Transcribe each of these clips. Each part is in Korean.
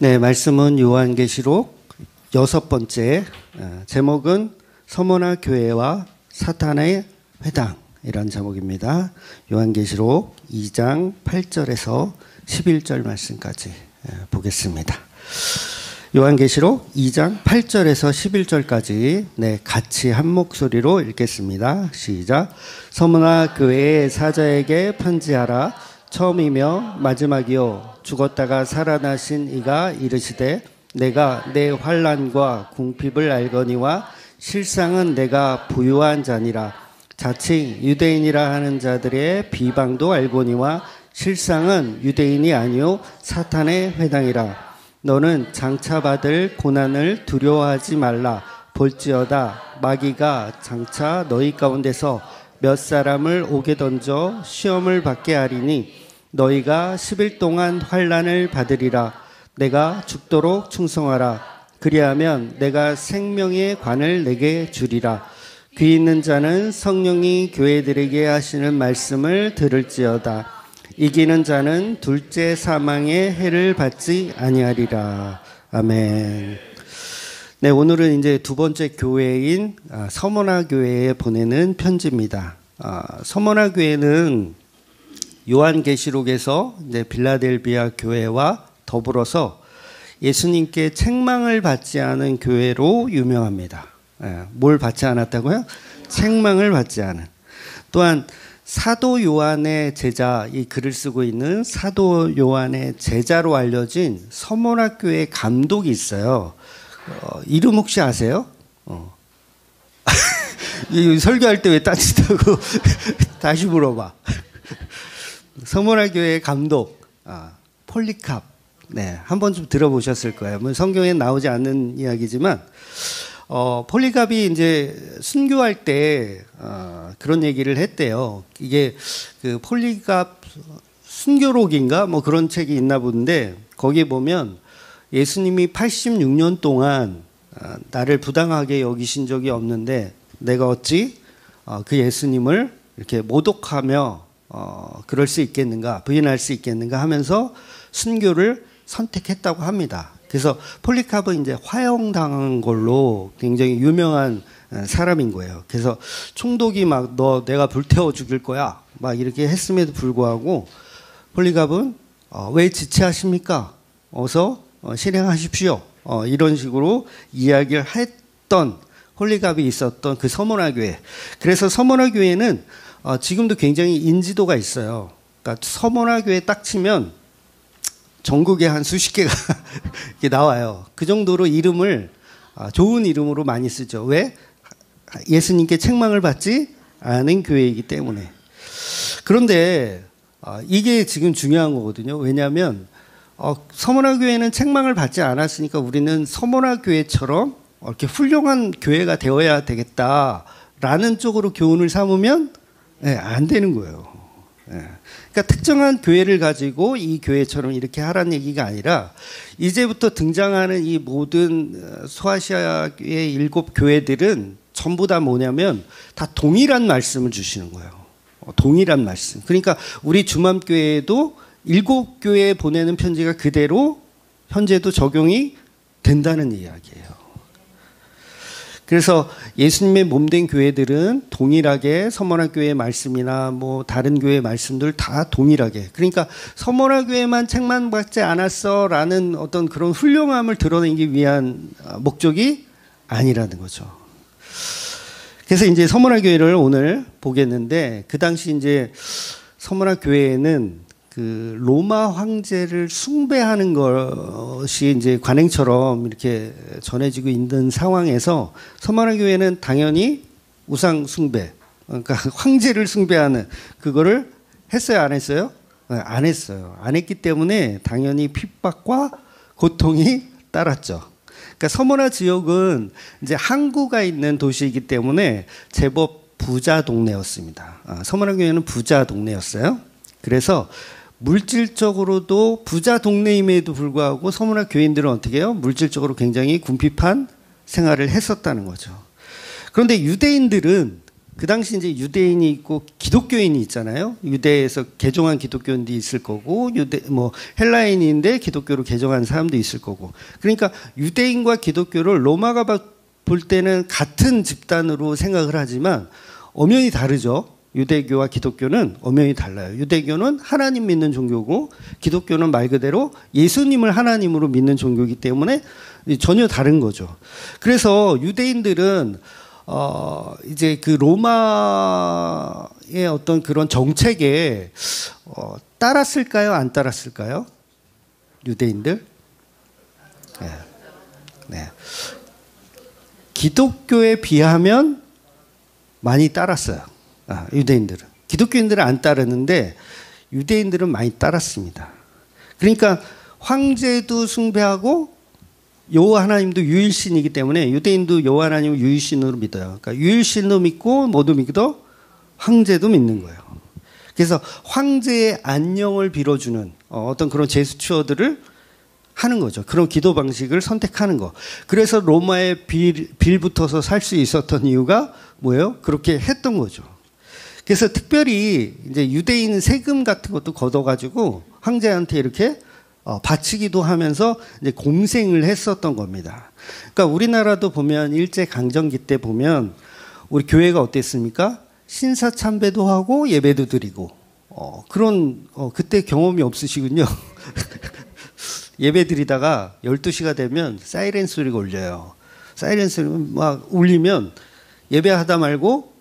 네, 말씀은 요한계시록 6번째, 제목은 서머나 교회와 사탄의 회당이라는 제목입니다. 요한계시록 2장 8절에서 11절 말씀까지 보겠습니다. 요한계시록 2장 8절에서 11절까지 같이 한 목소리로 읽겠습니다. 시작. 서머나 교회의 사자에게 편지하라. 처음이며 마지막이요 죽었다가 살아나신 이가 이르시되 내가 내 환난과 궁핍을 알거니와 실상은 내가 부유한 자니라. 자칭 유대인이라 하는 자들의 비방도 알거니와 실상은 유대인이 아니요 사탄의 회당이라. 너는 장차 받을 고난을 두려워하지 말라. 볼지어다 마귀가 장차 너희 가운데서 몇 사람을 옥에 던져 시험을 받게 하리니 너희가 10일 동안 환난을 받으리라. 내가 죽도록 충성하라. 그리하면 내가 생명의 관을 내게 주리라. 귀 있는 자는 성령이 교회들에게 하시는 말씀을 들을지어다. 이기는 자는 둘째 사망의 해를 받지 아니하리라. 아멘. 네, 오늘은 이제 두 번째 교회인 서머나 교회에 보내는 편지입니다. 서머나 교회는 요한계시록에서 이제 빌라델비아 교회와 더불어서 예수님께 책망을 받지 않은 교회로 유명합니다. 뭘 받지 않았다고요? 책망을 받지 않은. 또한 사도 요한의 제자, 이 글을 쓰고 있는 사도 요한의 제자로 알려진 서머나 교회 감독이 있어요. 이름 혹시 아세요? 설교할 때 왜 딴짓하고 다시 물어봐. 서머나 교회 감독 폴리캅, 한 번쯤 들어보셨을 거예요. 뭐 성경에 나오지 않는 이야기지만 폴리캅이 이제 순교할 때 그런 얘기를 했대요. 이게 그 폴리캅 순교록인가 뭐 그런 책이 있나 본데 거기에 보면 예수님이 86년 동안 나를 부당하게 여기신 적이 없는데 내가 어찌 그 예수님을 이렇게 모독하며 그럴 수 있겠는가, 부인할 수 있겠는가 하면서 순교를 선택했다고 합니다. 그래서 폴리캅은 이제 화형당한 걸로 굉장히 유명한 사람인 거예요. 그래서 총독이 막 너 내가 불태워 죽일 거야 막 이렇게 했음에도 불구하고 폴리캅은 왜 지체하십니까? 어서 실행하십시오. 이런 식으로 이야기를 했던 폴리캅이 있었던 그 서머나 교회. 그래서 서머나 교회는 지금도 굉장히 인지도가 있어요. 그러니까 서머나 교회 딱 치면 전국에 한 수십 개가 나와요. 그 정도로 이름을 좋은 이름으로 많이 쓰죠. 왜? 예수님께 책망을 받지 않은 교회이기 때문에. 그런데 이게 지금 중요한 거거든요. 왜냐하면 서머나 교회는 책망을 받지 않았으니까 우리는 서머나 교회처럼 이렇게 훌륭한 교회가 되어야 되겠다라는 쪽으로 교훈을 삼으면 안 되는 거예요. 그러니까 특정한 교회를 가지고 이 교회처럼 이렇게 하라는 얘기가 아니라 이제부터 등장하는 이 모든 소아시아의 7 교회들은 전부 다 뭐냐면 다 동일한 말씀을 주시는 거예요. 동일한 말씀. 그러니까 우리 주맘교회에도 7 교회에 보내는 편지가 그대로 현재도 적용이 된다는 이야기예요. 그래서 예수님의 몸된 교회들은 동일하게 서머나 교회의 말씀이나 뭐 다른 교회의 말씀들 다 동일하게. 그러니까 서머나 교회만 책망받지 않았어라는 어떤 그런 훌륭함을 드러내기 위한 목적이 아니라는 거죠. 그래서 이제 서머나 교회를 오늘 보겠는데 그 당시 이제 서머나 교회에는 그 로마 황제를 숭배하는 것이 이제 관행처럼 이렇게 전해지고 있는 상황에서 서머나 교회는 당연히 우상 숭배, 그러니까 황제를 숭배하는 그거를 했어요, 안 했어요? 안 했어요. 안 했기 때문에 당연히 핍박과 고통이 따랐죠. 그러니까 서머나 지역은 이제 항구가 있는 도시이기 때문에 제법 부자 동네였습니다. 서머나 교회는 부자 동네였어요. 그래서 물질적으로도 부자 동네임에도 불구하고 서머나 교인들은 어떻게 해요? 물질적으로 굉장히 궁핍한 생활을 했었다는 거죠. 그런데 유대인들은 그 당시 이제 유대인이 있고 기독교인이 있잖아요. 유대에서 개종한 기독교인도 있을 거고, 뭐 헬라인인데 기독교로 개종한 사람도 있을 거고. 그러니까 유대인과 기독교를 로마가 볼 때는 같은 집단으로 생각을 하지만 엄연히 다르죠. 유대교와 기독교는 엄연히 달라요. 유대교는 하나님 믿는 종교고, 기독교는 말 그대로 예수님을 하나님으로 믿는 종교이기 때문에 전혀 다른 거죠. 그래서 유대인들은 이제 그 로마의 어떤 그런 정책에 따랐을까요? 안 따랐을까요? 유대인들? 네. 네. 기독교에 비하면 많이 따랐어요. 유대인들은. 기독교인들은 안 따르는데 유대인들은 많이 따랐습니다. 그러니까 황제도 숭배하고 여호와 하나님도 유일신이기 때문에 유대인도 여호와 하나님을 유일신으로 믿어요. 그러니까 유일신도 믿고 뭐도 믿고 황제도 믿는 거예요. 그래서 황제의 안녕을 빌어주는 어떤 그런 제스처들을 하는 거죠. 그런 기도 방식을 선택하는 거. 그래서 로마에 빌붙어서 살 수 있었던 이유가 뭐예요? 그렇게 했던 거죠. 그래서 특별히 이제 유대인 세금 같은 것도 걷어가지고 황제한테 이렇게 바치기도 하면서 이제 공생을 했었던 겁니다. 그러니까 우리나라도 보면 일제 강점기 때 보면 우리 교회가 어땠습니까? 신사 참배도 하고 예배도 드리고 그런 그때 경험이 없으시군요. 예배 드리다가 12시가 되면 사이렌 소리가 울려요. 사이렌 소리가 막 울리면 예배하다 말고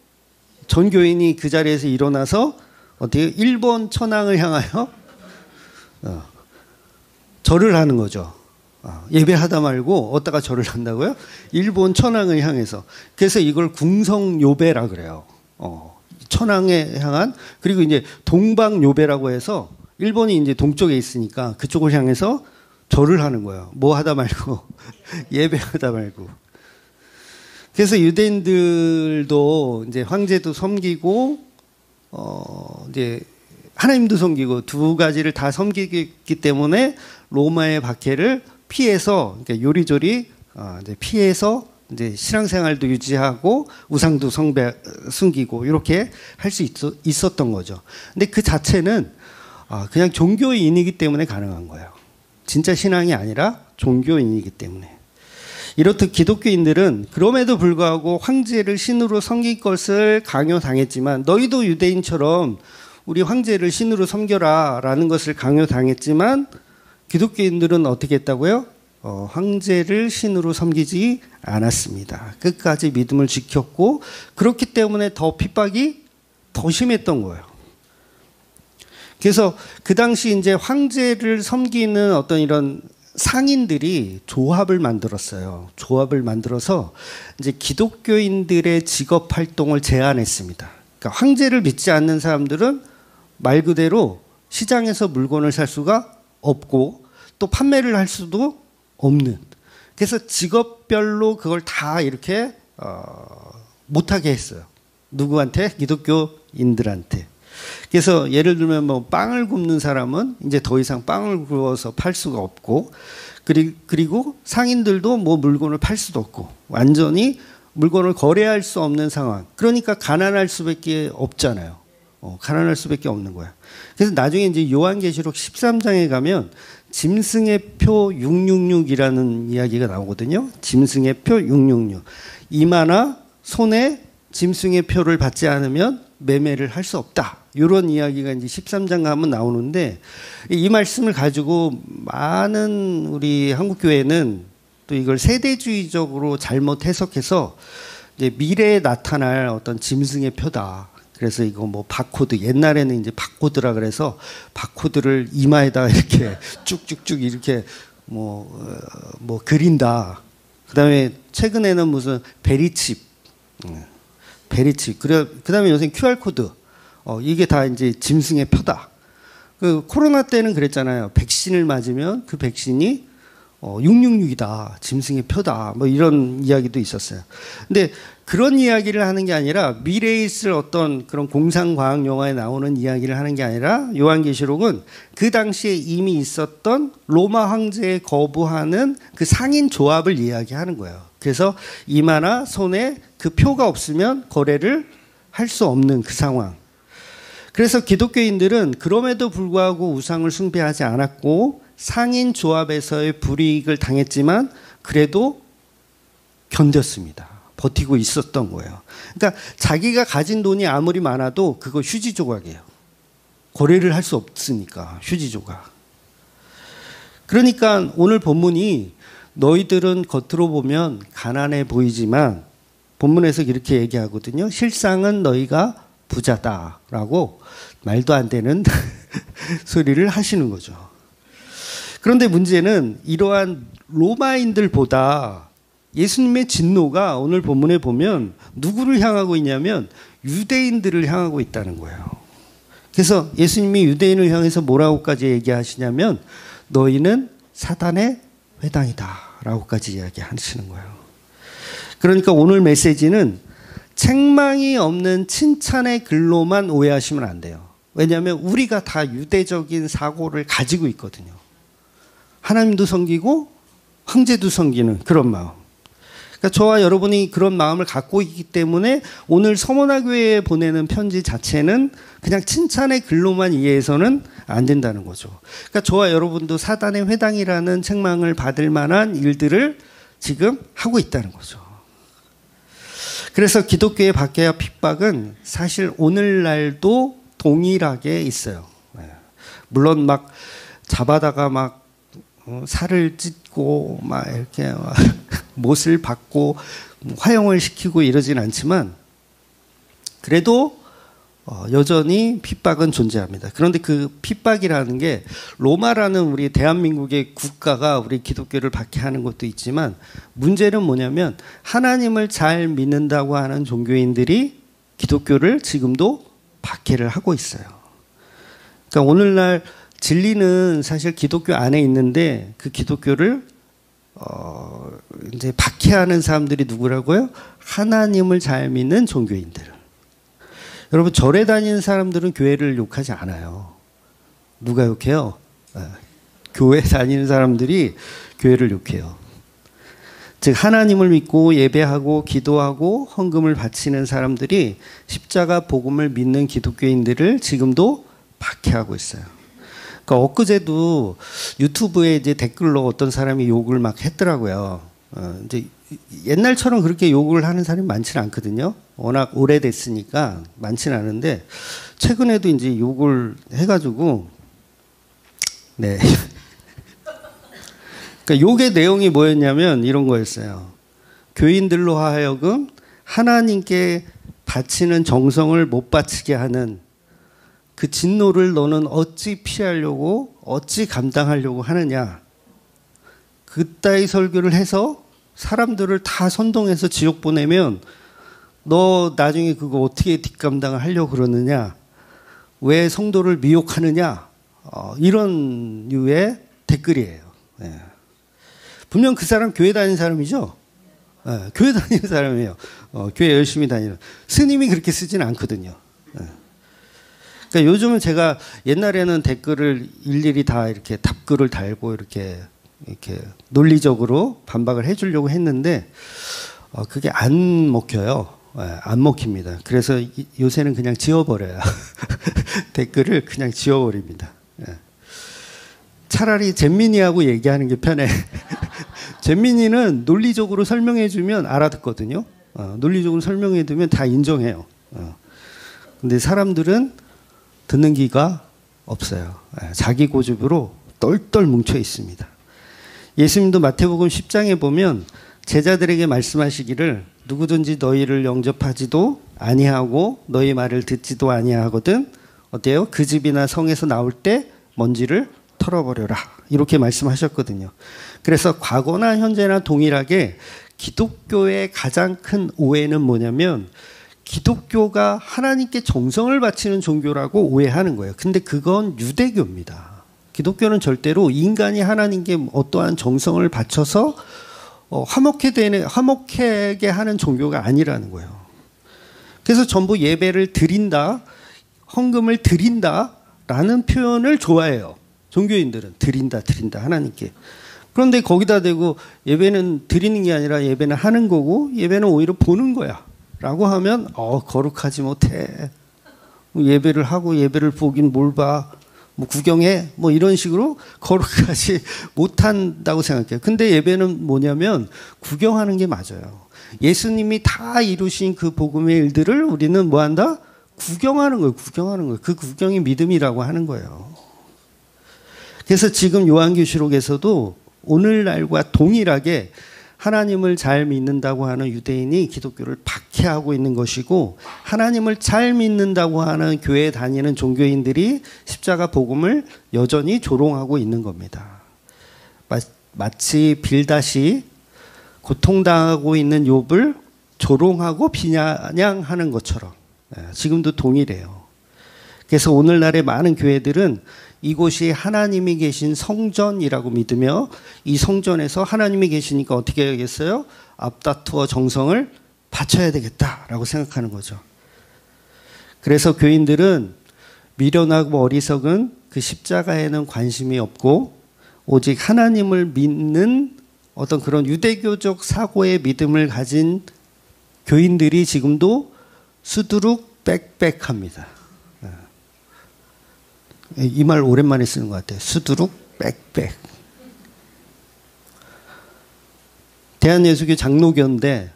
전 교인이 그 자리에서 일어나서 어떻게 1번 천왕을 향하여 절을 하는 거죠. 예배하다 말고 어디다가 절을 한다고요? 일본 천왕을 향해서. 그래서 이걸 궁성요배라 그래요. 천왕에 향한. 그리고 이제 동방요배라고 해서 일본이 이제 동쪽에 있으니까 그쪽을 향해서 절을 하는 거예요. 뭐 하다 말고 예배하다 말고. 그래서 유대인들도 이제 황제도 섬기고 이제 하나님도 섬기고 두 가지를 다 섬기기 때문에 로마의 박해를 피해서, 그러니까 요리조리 이제 피해서 이제 신앙생활도 유지하고 우상도 숨기고 이렇게 할 수 있었던 거죠. 근데 그 자체는 그냥 종교인이기 때문에 가능한 거예요. 진짜 신앙이 아니라 종교인이기 때문에. 이렇듯 기독교인들은 그럼에도 불구하고 황제를 신으로 섬길 것을 강요당했지만, 너희도 유대인처럼 우리 황제를 신으로 섬겨라 라는 것을 강요당했지만, 기독교인들은 어떻게 했다고요? 황제를 신으로 섬기지 않았습니다. 끝까지 믿음을 지켰고, 그렇기 때문에 더 핍박이 더 심했던 거예요. 그래서 그 당시 이제 황제를 섬기는 어떤 이런 상인들이 조합을 만들었어요. 조합을 만들어서 이제 기독교인들의 직업 활동을 제한했습니다. 그러니까 황제를 믿지 않는 사람들은 말 그대로 시장에서 물건을 살 수가 없고 또 판매를 할 수도 없는. 그래서 직업별로 그걸 다 이렇게 못하게 했어요. 누구한테? 기독교인들한테. 그래서 예를 들면 뭐 빵을 굽는 사람은 이제 더 이상 빵을 구워서 팔 수가 없고, 그리고 상인들도 뭐 물건을 팔 수도 없고, 완전히 물건을 거래할 수 없는 상황. 그러니까 가난할 수밖에 없잖아요. 가난할 수밖에 없는 거야. 그래서 나중에 이제 요한계시록 13장에 가면 짐승의 표 666이라는 이야기가 나오거든요. 짐승의 표 666. 이마나 손에 짐승의 표를 받지 않으면 매매를 할 수 없다. 이런 이야기가 이제 13장 가면 나오는데, 이 말씀을 가지고 많은 우리 한국교회는 또 이걸 세대주의적으로 잘못 해석해서 이제 미래에 나타날 어떤 짐승의 표다. 그래서 이거 뭐 바코드, 옛날에는 이제 바코드라 그래서 바코드를 이마에다가 이렇게 쭉쭉쭉 이렇게 뭐 그린다. 그 다음에 최근에는 무슨 베리칩. 그 다음에 요새 QR코드. 이게 다 이제 짐승의 표다. 그 코로나 때는 그랬잖아요. 백신을 맞으면 그 백신이 666이다. 짐승의 표다. 뭐 이런 이야기도 있었어요. 근데 그런 이야기를 하는 게 아니라, 미래에 있을 어떤 그런 공상과학 영화에 나오는 이야기를 하는 게 아니라, 요한계시록은 그 당시에 이미 있었던 로마 황제에 거부하는 그 상인 조합을 이야기하는 거예요. 그래서 이마나 손에 그 표가 없으면 거래를 할 수 없는 그 상황. 그래서 기독교인들은 그럼에도 불구하고 우상을 숭배하지 않았고 상인 조합에서의 불이익을 당했지만 그래도 견뎠습니다. 버티고 있었던 거예요. 그러니까 자기가 가진 돈이 아무리 많아도 그거 휴지 조각이에요. 거래를 할 수 없으니까 휴지 조각. 그러니까 오늘 본문이 너희들은 겉으로 보면 가난해 보이지만 본문에서 이렇게 얘기하거든요. 실상은 너희가 부자다라고 말도 안 되는 소리를 하시는 거죠. 그런데 문제는 이러한 로마인들보다 예수님의 진노가 오늘 본문에 보면 누구를 향하고 있냐면 유대인들을 향하고 있다는 거예요. 그래서 예수님이 유대인을 향해서 뭐라고까지 얘기하시냐면 너희는 사단의 회당이다 라고까지 이야기하시는 거예요. 그러니까 오늘 메시지는 책망이 없는 칭찬의 글로만 오해하시면 안 돼요. 왜냐하면 우리가 다 유대적인 사고를 가지고 있거든요. 하나님도 섬기고 황제도 섬기는 그런 마음. 그러니까 저와 여러분이 그런 마음을 갖고 있기 때문에 오늘 서머나 교회에 보내는 편지 자체는 그냥 칭찬의 글로만 이해해서는 안 된다는 거죠. 그러니까 저와 여러분도 사단의 회당이라는 책망을 받을 만한 일들을 지금 하고 있다는 거죠. 그래서 기독교의 박해와 핍박은 사실 오늘날도 동일하게 있어요. 물론 막 잡아다가 막 살을 찢고 막 이렇게 못을 받고 화형을 시키고 이러진 않지만 그래도 여전히 핍박은 존재합니다. 그런데 그 핍박이라는 게 로마라는 우리 대한민국의 국가가 우리 기독교를 박해하는 것도 있지만 문제는 뭐냐면 하나님을 잘 믿는다고 하는 종교인들이 기독교를 지금도 박해를 하고 있어요. 그러니까 오늘날 진리는 사실 기독교 안에 있는데 그 기독교를 이제 박해하는 사람들이 누구라고요? 하나님을 잘 믿는 종교인들. 여러분 절에 다니는 사람들은 교회를 욕하지 않아요. 누가 욕해요? 교회 다니는 사람들이 교회를 욕해요. 즉 하나님을 믿고 예배하고 기도하고 헌금을 바치는 사람들이 십자가 복음을 믿는 기독교인들을 지금도 박해하고 있어요. 그러니까 엊그제도 유튜브에 이제 댓글로 어떤 사람이 욕을 막 했더라고요. 이제 옛날처럼 그렇게 욕을 하는 사람이 많지는 않거든요. 워낙 오래됐으니까 많지는 않은데 최근에도 이제 욕을 해가지고 네. 그러니까 욕의 내용이 뭐였냐면 이런 거였어요. 교인들로 하여금 하나님께 바치는 정성을 못 바치게 하는 그 진노를 너는 어찌 피하려고 어찌 감당하려고 하느냐. 그따위 설교를 해서 사람들을 다 선동해서 지옥 보내면 너 나중에 그거 어떻게 뒷감당을 하려고 그러느냐. 왜 성도를 미혹하느냐. 이런 류의 댓글이에요. 네. 분명 그 사람 교회 다니는 사람이죠. 네, 교회 다니는 사람이에요. 교회 열심히 다니는. 스님이 그렇게 쓰지는 않거든요. 네. 그러니까 요즘은 제가 옛날에는 댓글을 일일이 다 이렇게 답글을 달고 이렇게 논리적으로 반박을 해주려고 했는데 그게 안 먹혀요. 안 먹힙니다. 그래서 요새는 그냥 지워버려요. 댓글을 그냥 지워버립니다. 차라리 잼민이하고 얘기하는 게 편해. 잼민이는 논리적으로 설명해주면 알아듣거든요. 논리적으로 설명해두면 다 인정해요. 근데 사람들은 듣는 기가 없어요. 자기 고집으로 똘똘 뭉쳐 있습니다. 예수님도 마태복음 10장에 보면 제자들에게 말씀하시기를 누구든지 너희를 영접하지도 아니하고 너희 말을 듣지도 아니하거든 어때요? 그 집이나 성에서 나올 때 먼지를 털어버려라. 이렇게 말씀하셨거든요. 그래서 과거나 현재나 동일하게 기독교의 가장 큰 오해는 뭐냐면 기독교가 하나님께 정성을 바치는 종교라고 오해하는 거예요. 근데 그건 유대교입니다. 기독교는 절대로 인간이 하나님께 어떠한 정성을 바쳐서 화목하게 하는 종교가 아니라는 거예요. 그래서 전부 예배를 드린다, 헌금을 드린다라는 표현을 좋아해요. 종교인들은 드린다 하나님께. 그런데 거기다 대고 예배는 드리는 게 아니라 예배는 하는 거고 예배는 오히려 보는 거야. 라고 하면 거룩하지 못해. 예배를 하고 예배를 보긴 뭘 봐. 뭐 구경해. 뭐 이런 식으로 거룩하지 못한다고 생각해요. 근데 예배는 뭐냐면 구경하는 게 맞아요. 예수님이 다 이루신 그 복음의 일들을 우리는 뭐 한다? 구경하는 거예요. 구경하는 거예요. 그 구경이 믿음이라고 하는 거예요. 그래서 지금 요한계시록에서도 오늘날과 동일하게 하나님을 잘 믿는다고 하는 유대인이 기독교를 박해하고 있는 것이고, 하나님을 잘 믿는다고 하는 교회에 다니는 종교인들이 십자가 복음을 여전히 조롱하고 있는 겁니다. 마치 빌닷이 고통당하고 있는 욥을 조롱하고 비난하는 것처럼 지금도 동일해요. 그래서 오늘날의 많은 교회들은 이곳이 하나님이 계신 성전이라고 믿으며 이 성전에서 하나님이 계시니까 어떻게 해야겠어요? 앞다투어 정성을 바쳐야 되겠다라고 생각하는 거죠. 그래서 교인들은 미련하고 어리석은 그 십자가에는 관심이 없고 오직 하나님을 믿는 어떤 그런 유대교적 사고의 믿음을 가진 교인들이 지금도 수두룩 빽빽합니다. 이 말 오랜만에 쓰는 것 같아요. 수두룩 빽빽. 대한예수교 장로교인데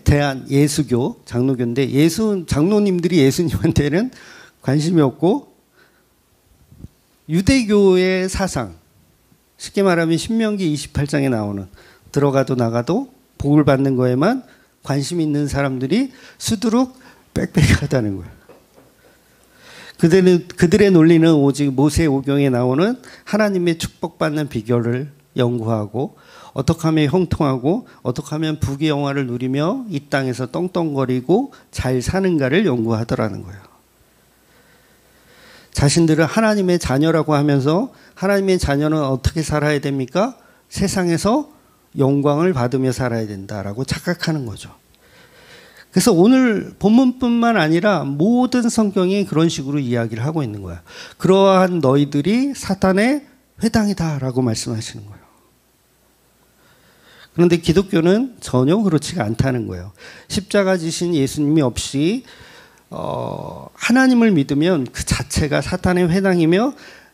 대한예수교 장로교인데 장로님들이 예수님한테는 관심이 없고 유대교의 사상, 쉽게 말하면 신명기 28장에 나오는 들어가도 나가도 복을 받는 거에만 관심 있는 사람들이 수두룩 빽빽하다는 거예요. 그들의 논리는 오직 모세오경에 나오는 하나님의 축복받는 비결을 연구하고 어떻게 하면 형통하고 어떻게 하면 부귀영화를 누리며 이 땅에서 떵떵거리고 잘 사는가를 연구하더라는 거예요. 자신들은 하나님의 자녀라고 하면서 하나님의 자녀는 어떻게 살아야 됩니까? 세상에서 영광을 받으며 살아야 된다라고 착각하는 거죠. 그래서 오늘 본문뿐만 아니라 모든 성경이 그런 식으로 이야기를 하고 있는 거야. 그러한 너희들이 사탄의 회당이다라고 말씀하시는 거예요. 그런데 기독교는 전혀 그렇지가 않다는 거예요. 십자가 지신 예수님이 없이 하나님을 믿으면 그 자체가 사탄의 회당이며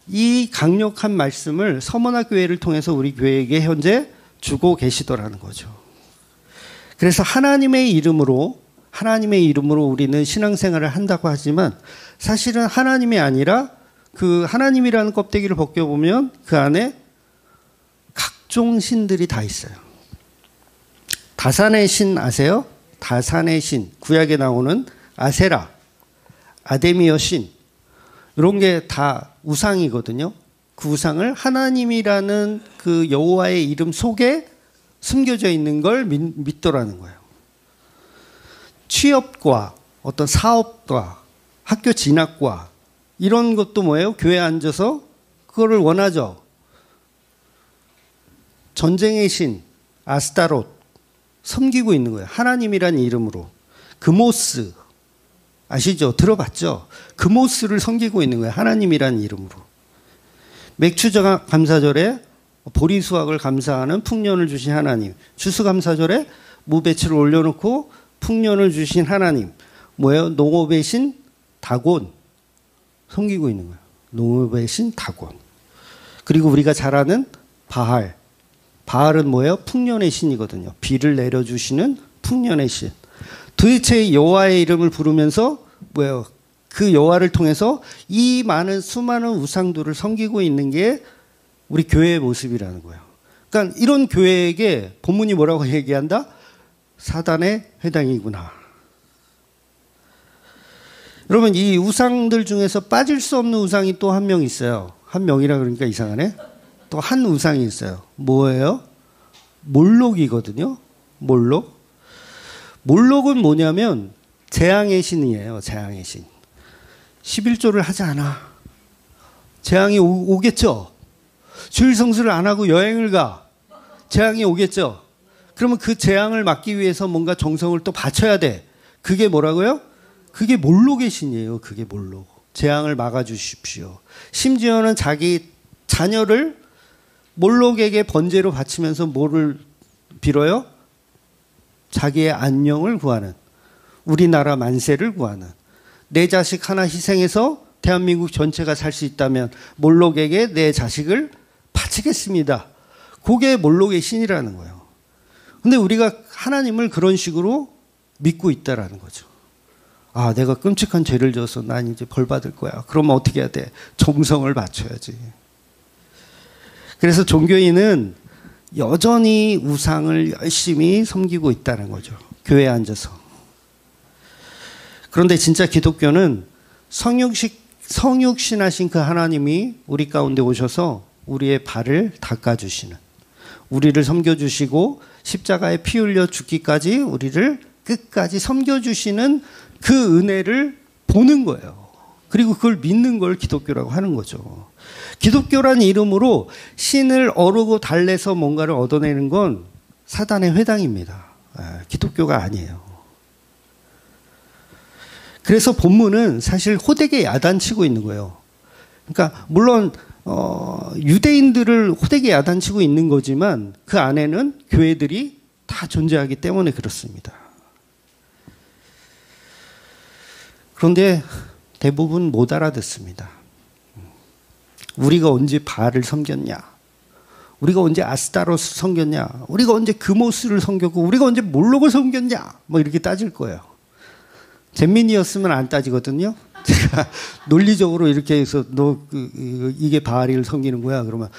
이 강력한 말씀을 서머나 교회를 통해서 우리 교회에게 현재 주고 계시더라는 거죠. 그래서 하나님의 이름으로 우리는 신앙생활을 한다고 하지만 사실은 하나님이 아니라 그 하나님이라는 껍데기를 벗겨보면 그 안에 각종 신들이 다 있어요. 다산의 신 아세요? 다산의 신, 구약에 나오는 아세라, 아데미어 신, 이런 게 다 우상이거든요. 그 우상을 하나님이라는 그 여호와의 이름 속에 숨겨져 있는 걸 믿더라는 거예요. 취업과 어떤 사업과 학교 진학과 이런 것도 뭐예요? 교회에 앉아서 그거를 원하죠. 전쟁의 신 아스타롯 섬기고 있는 거예요. 하나님이란 이름으로. 그모스 아시죠? 들어봤죠? 그모스를 섬기고 있는 거예요. 하나님이란 이름으로. 맥추감사절에 보리수확을 감사하는 풍년을 주신 하나님. 추수감사절에 무배추를 올려놓고 풍년을 주신 하나님. 뭐예요? 농업의 신 다곤 섬기고 있는 거예요. 농업의 신 다곤. 그리고 우리가 잘 아는 바알. 바알은 뭐예요? 풍년의 신이거든요. 비를 내려주시는 풍년의 신. 도대체 여호와의 이름을 부르면서 뭐예요? 그 여호와를 통해서 이 많은 수많은 우상들을 섬기고 있는 게 우리 교회의 모습이라는 거예요. 그러니까 이런 교회에게 본문이 뭐라고 얘기한다? 사단의 회당이구나. 여러분, 이 우상들 중에서 빠질 수 없는 우상이 또 한 명 있어요. 한 명이라 그러니까 이상하네. 또 한 우상이 있어요. 뭐예요? 몰록이거든요. 몰록. 몰록은 뭐냐면 재앙의 신이에요. 재앙의 신. 11조를 하지 않아. 재앙이 오겠죠. 주일 성수를 안 하고 여행을 가. 재앙이 오겠죠. 그러면 그 재앙을 막기 위해서 뭔가 정성을 또 바쳐야 돼. 그게 뭐라고요? 그게 몰록의 신이에요. 그게 몰록. 재앙을 막아주십시오. 심지어는 자기 자녀를 몰록에게 번제로 바치면서 뭐를 빌어요? 자기의 안녕을 구하는, 우리나라 만세를 구하는, 내 자식 하나 희생해서 대한민국 전체가 살 수 있다면 몰록에게 내 자식을 바치겠습니다. 그게 몰록의 신이라는 거예요. 근데 우리가 하나님을 그런 식으로 믿고 있다라는 거죠. 아, 내가 끔찍한 죄를 져서 난 이제 벌 받을 거야. 그러면 어떻게 해야 돼? 정성을 바쳐야지. 그래서 종교인은 여전히 우상을 열심히 섬기고 있다는 거죠. 교회에 앉아서. 그런데 진짜 기독교는 성육신하신 그 하나님이 우리 가운데 오셔서 우리의 발을 닦아주시는, 우리를 섬겨주시고 십자가에 피 흘려 죽기까지 우리를 끝까지 섬겨주시는 그 은혜를 보는 거예요. 그리고 그걸 믿는 걸 기독교라고 하는 거죠. 기독교란 이름으로 신을 어르고 달래서 뭔가를 얻어내는 건 사단의 회당입니다. 기독교가 아니에요. 그래서 본문은 사실 호되게 야단치고 있는 거예요. 그러니까 물론 유대인들을 호되게 야단치고 있는 거지만 그 안에는 교회들이 다 존재하기 때문에 그렇습니다. 그런데 대부분 못 알아듣습니다. 우리가 언제 바알을 섬겼냐? 우리가 언제 아스타로스 섬겼냐? 우리가 언제 금오스를 섬겼고 우리가 언제 몰록을 섬겼냐? 뭐 이렇게 따질 거예요. 잼민이었으면 안 따지거든요. 제가 논리적으로 이렇게 해서 너 이게 바알을 섬기는 거야. 그러면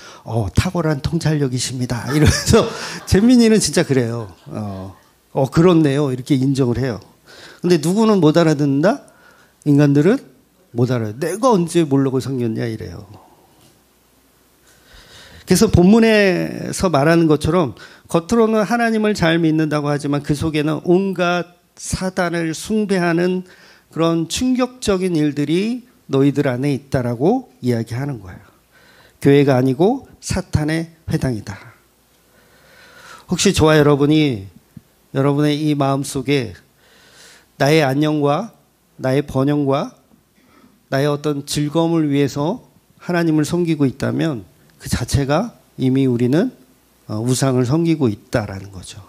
탁월한 통찰력이십니다. 이러면서 잼민이는 진짜 그래요. 그렇네요. 이렇게 인정을 해요. 근데 누구는 못 알아듣는다? 인간들은 못 알아요. 내가 언제 몰록을 섬겼냐 이래요. 그래서 본문에서 말하는 것처럼 겉으로는 하나님을 잘 믿는다고 하지만 그 속에는 온갖 사단을 숭배하는 그런 충격적인 일들이 너희들 안에 있다라고 이야기하는 거예요. 교회가 아니고 사탄의 회당이다. 혹시 저와 여러분이 여러분의 이 마음속에 나의 안녕과 나의 번영과 나의 어떤 즐거움을 위해서 하나님을 섬기고 있다면 그 자체가 이미 우리는 우상을 섬기고 있다라는 거죠.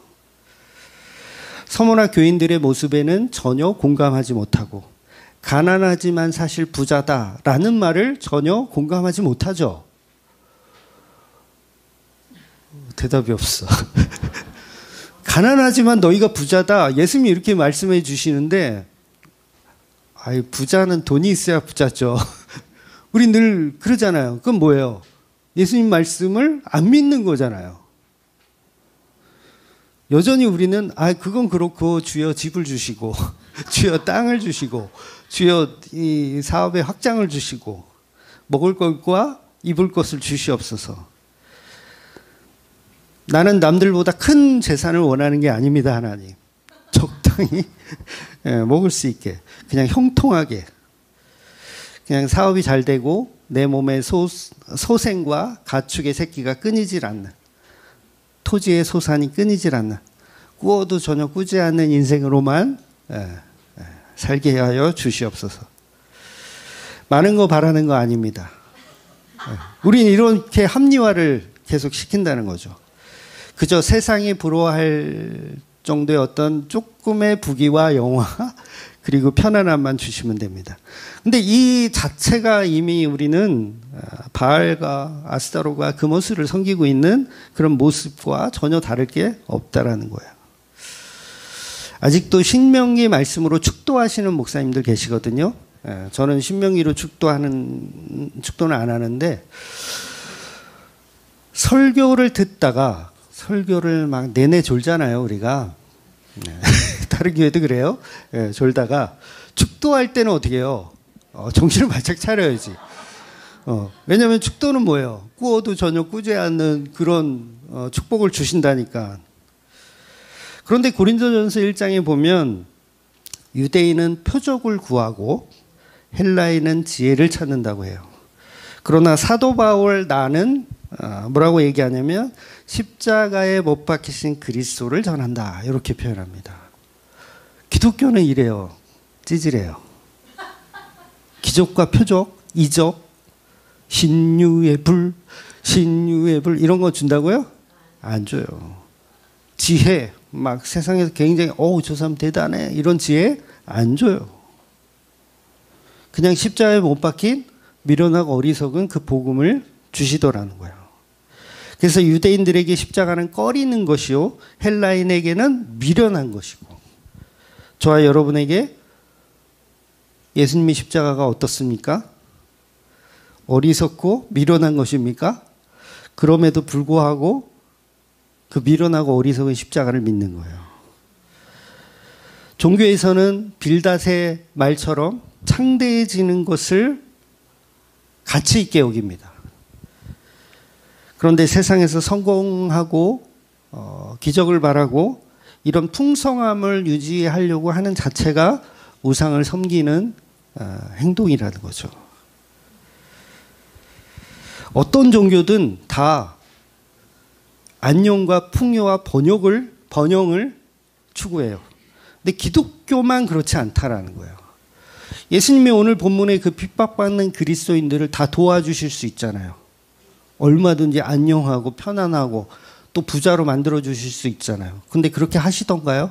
서머나 교인들의 모습에는 전혀 공감하지 못하고 가난하지만 사실 부자다라는 말을 전혀 공감하지 못하죠. 대답이 없어. 가난하지만 너희가 부자다. 예수님이 이렇게 말씀해 주시는데 부자는 돈이 있어야 부자죠. 우리 늘 그러잖아요. 그건 뭐예요? 예수님 말씀을 안 믿는 거잖아요. 여전히 우리는 그건 그렇고 주여 집을 주시고 주여 땅을 주시고 주여 이 사업의 확장을 주시고 먹을 것과 입을 것을 주시옵소서. 나는 남들보다 큰 재산을 원하는 게 아닙니다. 하나님. 적당히 먹을 수 있게 그냥 형통하게 그냥 사업이 잘 되고 내 몸의 소생과 가축의 새끼가 끊이질 않는, 토지의 소산이 끊이질 않는, 꾸어도 전혀 꾸지 않는 인생으로만 살게 하여 주시옵소서. 많은 거 바라는 거 아닙니다. 우리는 이렇게 합리화를 계속 시킨다는 거죠. 그저 세상이 부러워할 정도의 어떤 조금의 부귀와 영화 그리고 편안함만 주시면 됩니다. 근데 이 자체가 이미 우리는 바알과 아스타로가 금오스를 섬기고 있는 그런 모습과 전혀 다를 게 없다라는 거예요. 아직도 신명기 말씀으로 축도하시는 목사님들 계시거든요. 저는 신명기로 축도는 안 하는데 설교를 듣다가 설교를 막 내내 졸잖아요, 우리가. 다른 교회도 그래요. 졸다가 축도할 때는 어떻게 해요? 정신을 바짝 차려야지. 왜냐하면 축도는 뭐예요? 꾸어도 전혀 꾸지 않는 그런 축복을 주신다니까. 그런데 고린도전서 1장에 보면 유대인은 표적을 구하고 헬라인은 지혜를 찾는다고 해요. 그러나 사도 바울 나는 뭐라고 얘기하냐면 십자가에 못 박히신 그리스도를 전한다. 이렇게 표현합니다. 기독교는 이래요. 찌질해요. 기적과 표적, 이적, 신유의 불 이런 거 준다고요? 안 줘요. 지혜, 막 세상에서 굉장히 저 사람 대단해 이런 지혜 안 줘요. 그냥 십자가에 못 박힌 미련하고 어리석은 그 복음을 주시더라는 거예요. 그래서 유대인들에게 십자가는 꺼리는 것이요 헬라인에게는 미련한 것이고, 저와 여러분에게 예수님의 십자가가 어떻습니까? 어리석고 미련한 것입니까? 그럼에도 불구하고 그 미련하고 어리석은 십자가를 믿는 거예요. 종교에서는 빌닷의 말처럼 창대해지는 것을 가치 있게 여깁니다. 그런데 세상에서 성공하고 기적을 바라고 이런 풍성함을 유지하려고 하는 자체가 우상을 섬기는 행동이라는 거죠. 어떤 종교든 다 안녕과 풍요와 번영을 추구해요. 근데 기독교만 그렇지 않다라는 거예요. 예수님이 오늘 본문에 그 핍박받는 그리스도인들을 다 도와주실 수 있잖아요. 얼마든지 안녕하고 편안하고 또 부자로 만들어 주실 수 있잖아요. 근데 그렇게 하시던가요?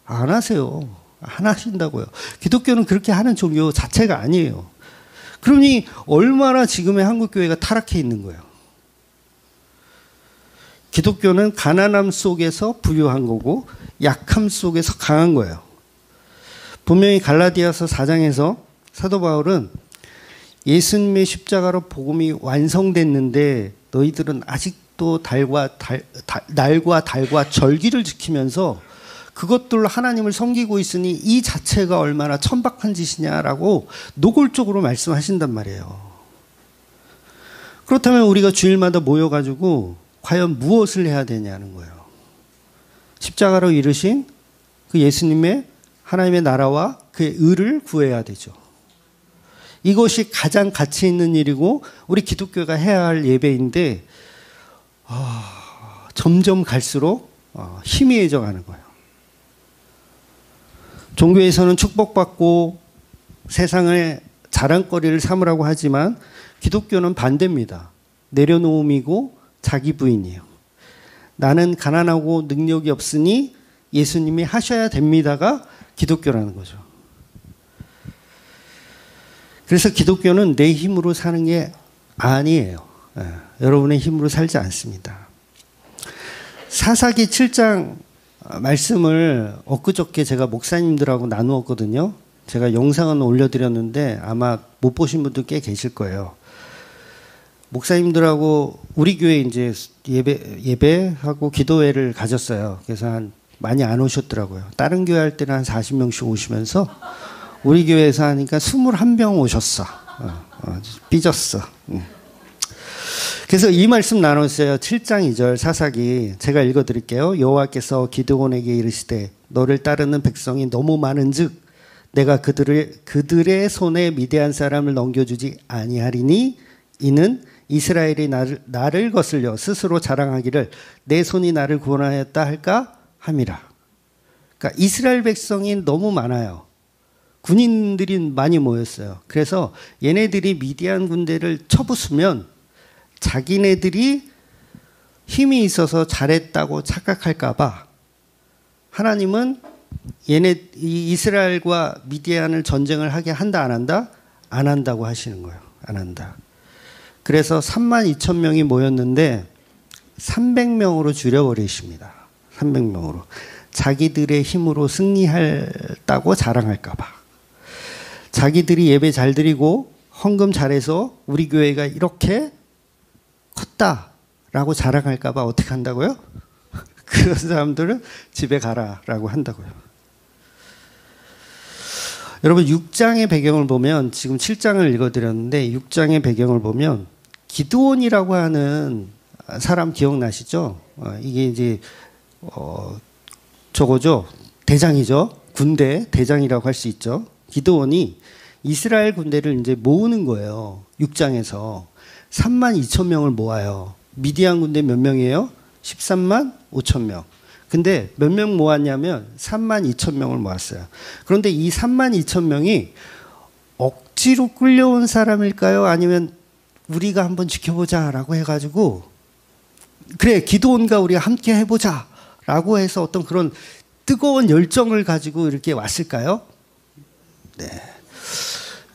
안 하세요. 안 하신다고요. 기독교는 그렇게 하는 종교 자체가 아니에요. 그러니 얼마나 지금의 한국교회가 타락해 있는 거예요. 기독교는 가난함 속에서 부유한 거고 약함 속에서 강한 거예요. 분명히 갈라디아서 4장에서 사도 바울은 예수님의 십자가로 복음이 완성됐는데 너희들은 아직도 날과 달과 절기를 지키면서 그것들로 하나님을 섬기고 있으니 이 자체가 얼마나 천박한 짓이냐라고 노골적으로 말씀하신단 말이에요. 그렇다면 우리가 주일마다 모여가지고 과연 무엇을 해야 되냐는 거예요. 십자가로 이루신 그 예수님의 하나님의 나라와 그의 의를 구해야 되죠. 이것이 가장 가치 있는 일이고 우리 기독교가 해야 할 예배인데 점점 갈수록 희미해져 가는 거예요. 종교에서는 축복받고 세상의 자랑거리를 삼으라고 하지만 기독교는 반대입니다. 내려놓음이고 자기 부인이에요. 나는 가난하고 능력이 없으니 예수님이 하셔야 됩니다가 기독교라는 거죠. 그래서 기독교는 내 힘으로 사는 게 아니에요. 여러분의 힘으로 살지 않습니다. 사사기 7장 말씀을 엊그저께 제가 목사님들하고 나누었거든요. 제가 영상은 올려드렸는데 아마 못 보신 분들 꽤 계실 거예요. 목사님들하고 우리 교회 이제 예배하고 기도회를 가졌어요. 그래서 많이 안 오셨더라고요. 다른 교회 할 때는 한 40명씩 오시면서 우리 교회에서 하니까 21명 오셨어. 삐졌어. 그래서 이 말씀 나눴어요. 7장 2절 사사기 제가 읽어드릴게요. 여호와께서 기드온에게 이르시되 너를 따르는 백성이 너무 많은즉 내가 그들의 손에 미디안 사람을 넘겨주지 아니하리니 이는 이스라엘이 나를 거슬려 스스로 자랑하기를 내 손이 나를 구원하였다 할까 함이라. 그러니까 이스라엘 백성이 너무 많아요. 군인들이 많이 모였어요. 그래서 얘네들이 미디안 군대를 쳐부수면 자기네들이 힘이 있어서 잘했다고 착각할까 봐 하나님은 이스라엘과 미디안을 전쟁을 하게 한다 안 한다? 안 한다고 하시는 거예요. 안 한다. 그래서 32,000명이 모였는데 300명으로 줄여버리십니다. 300명으로. 자기들의 힘으로 승리했다고 자랑할까 봐. 자기들이 예배 잘 드리고 헌금 잘해서 우리 교회가 이렇게 컸다라고 자랑할까 봐 어떻게 한다고요? 그런 사람들은 집에 가라라고 한다고요. 여러분 6장의 배경을 보면 지금 7장을 읽어드렸는데 6장의 배경을 보면 기드온이라고 하는 사람 기억나시죠? 이게 이제 저거죠. 대장이죠. 군대 대장이라고 할 수 있죠. 기드온이 이스라엘 군대를 이제 모으는 거예요. 6장에서 32,000명을 모아요. 미디안 군대 몇 명이에요? 13만 5천 명. 근데 몇 명 모았냐면 32,000명을 모았어요. 그런데 이 32,000명이 억지로 끌려온 사람일까요? 아니면 우리가 한번 지켜보자라고 해가지고 그래 기드온과 우리가 함께 해보자라고 라고 해서 어떤 그런 뜨거운 열정을 가지고 이렇게 왔을까요? 네.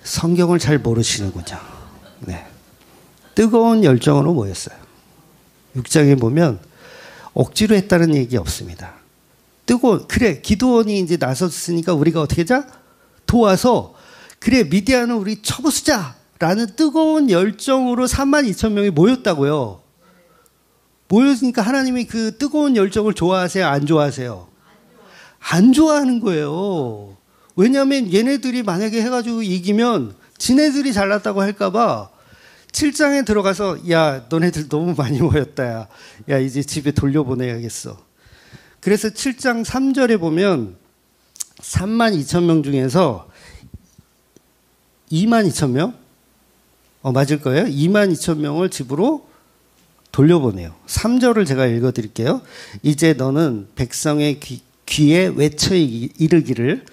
성경을 잘 모르시는군요. 네. 뜨거운 열정으로 모였어요. 6장에 보면 억지로 했다는 얘기 없습니다. 그래, 기드온이 이제 나섰으니까 우리가 어떻게 하자? 도와서, 그래, 미디안은 우리 쳐부수자! 라는 뜨거운 열정으로 32,000명이 모였다고요. 모였으니까 하나님이 그 뜨거운 열정을 좋아하세요? 안 좋아하세요? 안 좋아하는 거예요. 왜냐하면 얘네들이 만약에 해가지고 이기면 지네들이 잘났다고 할까봐 7장에 들어가서 야, 너네들 너무 많이 모였다. 야, 이제 집에 돌려보내야겠어. 그래서 7장 3절에 보면 32,000명 중에서 22,000명? 맞을 거예요. 22,000명을 집으로 돌려보내요. 3절을 제가 읽어드릴게요. 이제 너는 백성의 귀에 외쳐 이르기를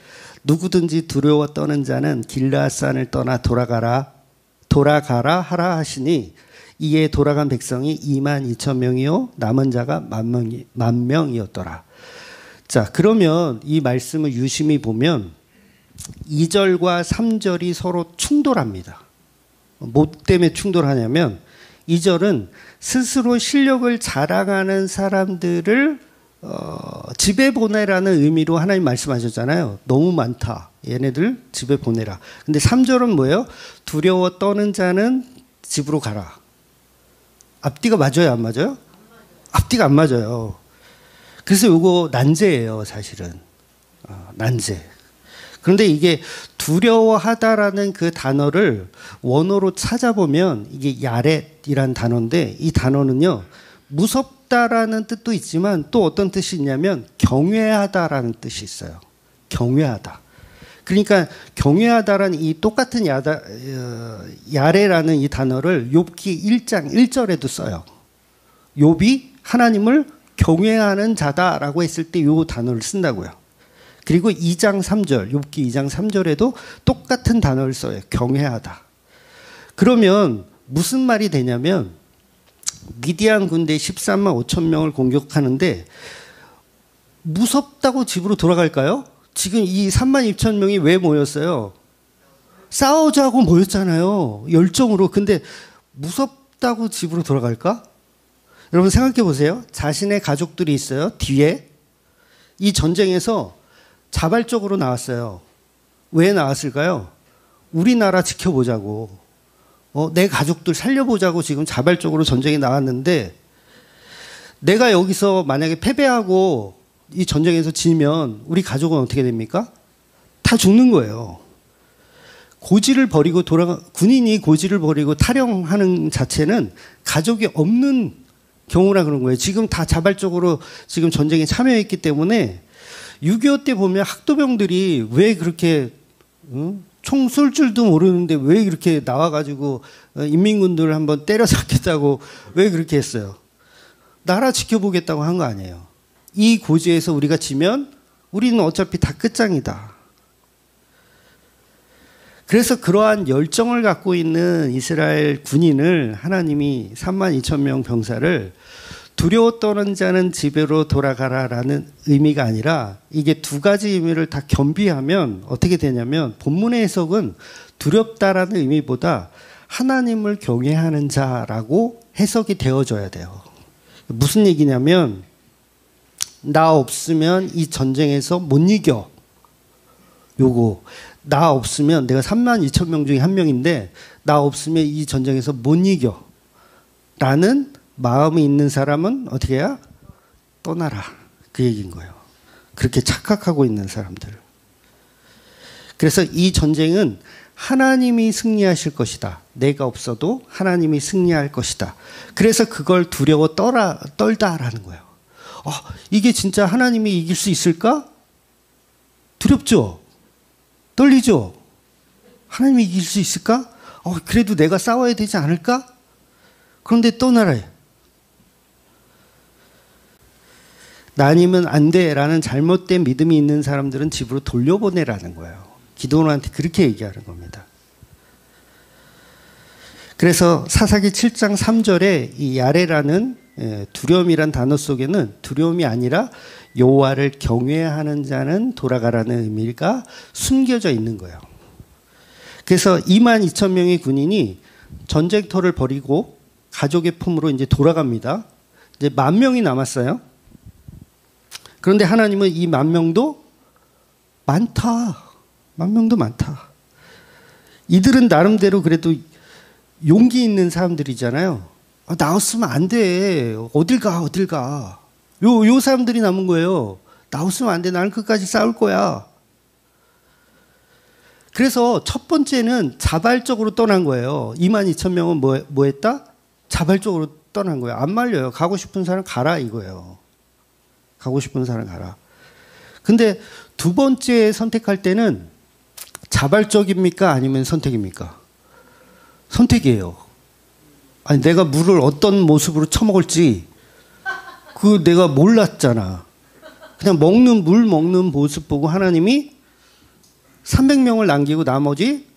누구든지 두려워 떠는 자는 길르앗산을 떠나 돌아가라 하라 하시니 이에 돌아간 백성이 22,000명이요 남은 자가 10,000명이었더라. 자, 그러면 이 말씀을 유심히 보면 2절과 3절이 서로 충돌합니다. 뭐 때문에 충돌하냐면 2절은 스스로 실력을 자랑하는 사람들을 집에 보내라는 의미로 하나님 말씀하셨잖아요. 너무 많다. 얘네들 집에 보내라. 근데 3절은 뭐예요? 두려워 떠는 자는 집으로 가라. 앞뒤가 맞아요, 안 맞아요? 앞뒤가 안 맞아요. 그래서 이거 난제예요, 사실은. 난제. 그런데 이게 두려워하다라는 그 단어를 원어로 찾아보면 이게 야렛이란 단어인데 이 단어는요, 무섭다라는 뜻도 있지만 또 어떤 뜻이 있냐면 경외하다라는 뜻이 있어요. 경외하다. 그러니까 경외하다라는 이 똑같은 야레라는 이 단어를 욥기 1장 1절에도 써요. 욥이 하나님을 경외하는 자다라고 했을 때 이 단어를 쓴다고요. 그리고 2장 3절, 욥기 2장 3절에도 똑같은 단어를 써요. 경외하다. 그러면 무슨 말이 되냐면 미디안 군대 13만 5천 명을 공격하는데 무섭다고 집으로 돌아갈까요? 지금 이 3만 2천 명이 왜 모였어요? 싸우자고 모였잖아요. 열정으로. 근데 무섭다고 집으로 돌아갈까? 여러분 생각해 보세요. 자신의 가족들이 있어요. 뒤에. 이 전쟁에서 자발적으로 나왔어요. 왜 나왔을까요? 우리나라 지켜보자고. 내 가족들 살려보자고 지금 자발적으로 전쟁에 나왔는데 내가 여기서 만약에 패배하고 이 전쟁에서 지면 우리 가족은 어떻게 됩니까? 다 죽는 거예요. 고지를 버리고 군인이 고지를 버리고 탈영하는 자체는 가족이 없는 경우라 그런 거예요. 지금 다 자발적으로 지금 전쟁에 참여했기 때문에 6.25 때 보면 학도병들이 왜 그렇게 총 쏠 줄도 모르는데 왜 이렇게 나와가지고 인민군들을 한번 때려잡겠다고 왜 그렇게 했어요? 나라 지켜보겠다고 한 거 아니에요. 이 고지에서 우리가 지면 우리는 어차피 다 끝장이다. 그래서 그러한 열정을 갖고 있는 이스라엘 군인을 하나님이 32,000명 병사를 두려워 떠는 자는 집으로 돌아가라라는 의미가 아니라 이게 두 가지 의미를 다 겸비하면 어떻게 되냐면 본문의 해석은 두렵다라는 의미보다 하나님을 경외하는 자라고 해석이 되어져야 돼요. 무슨 얘기냐면 나 없으면 이 전쟁에서 못 이겨. 요거 나 없으면 내가 32,000명 중에 한 명인데 나 없으면 이 전쟁에서 못 이겨. 라는 마음이 있는 사람은 어떻게 해야? 떠나라. 그 얘기인 거예요. 그렇게 착각하고 있는 사람들. 그래서 이 전쟁은 하나님이 승리하실 것이다. 내가 없어도 하나님이 승리할 것이다. 그래서 그걸 두려워 떨다라는 거예요. 이게 진짜 하나님이 이길 수 있을까? 두렵죠? 떨리죠? 하나님이 이길 수 있을까? 그래도 내가 싸워야 되지 않을까? 그런데 떠나라. 아니면 안 돼라는 잘못된 믿음이 있는 사람들은 집으로 돌려보내라는 거예요. 기드온한테 그렇게 얘기하는 겁니다. 그래서 사사기 7장 3절에 이 야레라는 예, 두려움이란 단어 속에는 두려움이 아니라 여호와를 경외하는 자는 돌아가라는 의미가 숨겨져 있는 거예요. 그래서 22,000명의 군인이 전쟁터를 벌이고 가족의 품으로 이제 돌아갑니다. 이제 10,000명이 남았어요. 그런데 하나님은 이 10,000명도 많다. 10,000명도 많다. 이들은 나름대로 그래도 용기 있는 사람들이잖아요. 나왔으면 안 돼. 어딜 가, 어딜 가. 요 사람들이 남은 거예요. 나왔으면 안 돼. 나는 끝까지 싸울 거야. 그래서 첫 번째는 자발적으로 떠난 거예요. 22,000명은 뭐 했다? 자발적으로 떠난 거예요. 안 말려요. 가고 싶은 사람 가라 이거예요. 가고 싶은 사람 가라. 근데 두 번째 선택할 때는 자발적입니까? 아니면 선택입니까? 선택이에요. 아니, 내가 물을 어떤 모습으로 처먹을지 그 내가 몰랐잖아. 그냥 물 먹는 모습 보고 하나님이 300명을 남기고 나머지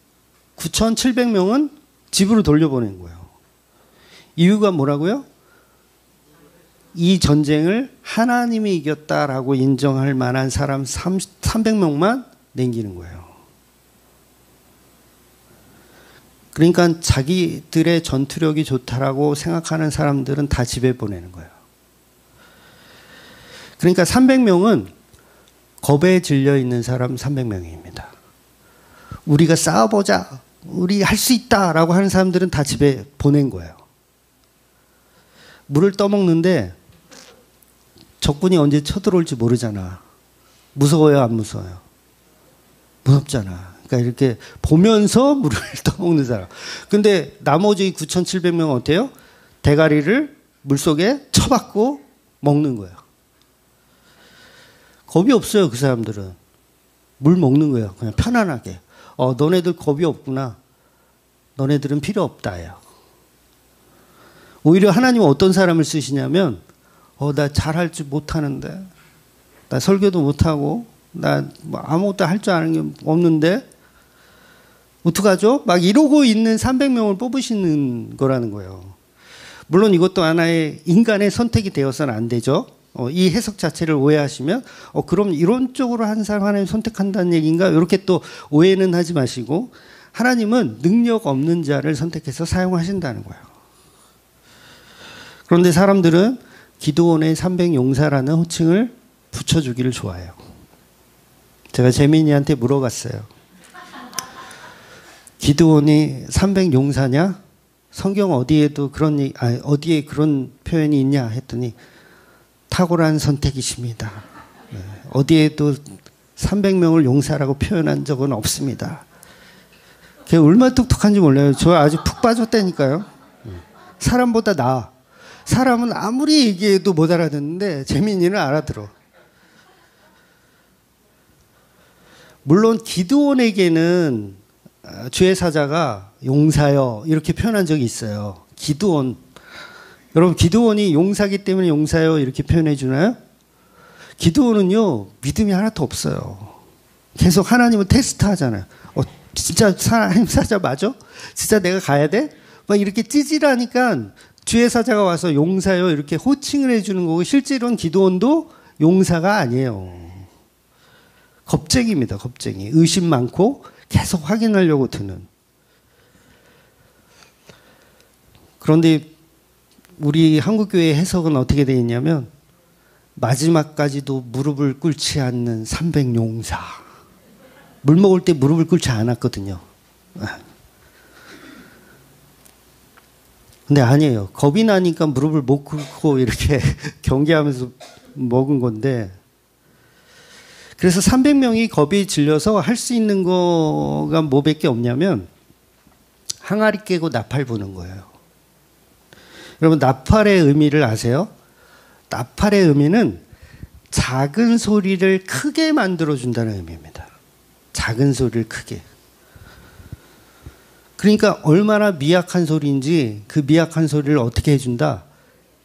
9,700명은 집으로 돌려보낸 거예요. 이유가 뭐라고요? 이 전쟁을 하나님이 이겼다라고 인정할 만한 사람 300명만 남기는 거예요. 그러니까 자기들의 전투력이 좋다라고 생각하는 사람들은 다 집에 보내는 거예요. 그러니까 300명은 겁에 질려 있는 사람 300명입니다. 우리가 싸워보자, 우리 할 수 있다라고 하는 사람들은 다 집에 보낸 거예요. 물을 떠먹는데 적군이 언제 쳐들어올지 모르잖아. 무서워요, 안 무서워요? 무섭잖아. 그러니까 이렇게 보면서 물을 떠먹는 사람. 근데 나머지 9,700명은 어때요? 대가리를 물속에 쳐박고 먹는 거예요. 겁이 없어요, 그 사람들은. 물 먹는 거예요. 그냥 편안하게. 너네들 겁이 없구나. 너네들은 필요 없다예요. 오히려 하나님은 어떤 사람을 쓰시냐면, 나 잘할 줄 못하는데, 나 설교도 못하고, 나 뭐 아무것도 할 줄 아는 게 없는데, 어떡하죠? 막 이러고 있는 300명을 뽑으시는 거라는 거예요. 물론 이것도 하나의 인간의 선택이 되어서는 안 되죠. 이 해석 자체를 오해하시면, 그럼 이런 쪽으로 한 사람 하나님 선택한다는 얘기인가? 이렇게 또 오해는 하지 마시고, 하나님은 능력 없는 자를 선택해서 사용하신다는 거예요. 그런데 사람들은 기드온의 300용사라는 호칭을 붙여주기를 좋아해요. 제가 재민이한테 물어봤어요. 기드온이 300용사냐? 성경 어디에도 어디에 그런 표현이 있냐? 했더니 탁월한 선택이십니다. 어디에도 300명을 용사라고 표현한 적은 없습니다. 걔 얼마나 똑똑한지 몰라요. 저 아주 푹 빠졌다니까요. 사람보다 나아. 사람은 아무리 얘기해도 못 알아듣는데 재민이는 알아들어. 물론 기드온에게는 주의 사자가 용사여 이렇게 표현한 적이 있어요. 기드온. 여러분 기드온이 용사기 때문에 용사여 이렇게 표현해 주나요? 기드온은요 믿음이 하나도 없어요. 계속 하나님을 테스트하잖아요. 진짜 하나님 사자 맞아? 진짜 내가 가야 돼? 막 이렇게 찌질하니까 주의 사자가 와서 용사여 이렇게 호칭을 해주는 거고 실제로는 기드온도 용사가 아니에요. 겁쟁이입니다. 겁쟁이. 의심 많고 계속 확인하려고 드는. 그런데 우리 한국교회 해석은 어떻게 되어 있냐면 마지막까지도 무릎을 꿇지 않는 300용사. 물 먹을 때 무릎을 꿇지 않았거든요. 근데 아니에요. 겁이 나니까 무릎을 못 꿇고 이렇게 경계하면서 먹은 건데 그래서 300명이 겁이 질려서 할 수 있는 거가 뭐밖에 없냐면 항아리 깨고 나팔 부는 거예요. 여러분 나팔의 의미를 아세요? 나팔의 의미는 작은 소리를 크게 만들어준다는 의미입니다. 작은 소리를 크게. 그러니까 얼마나 미약한 소리인지 그 미약한 소리를 어떻게 해준다?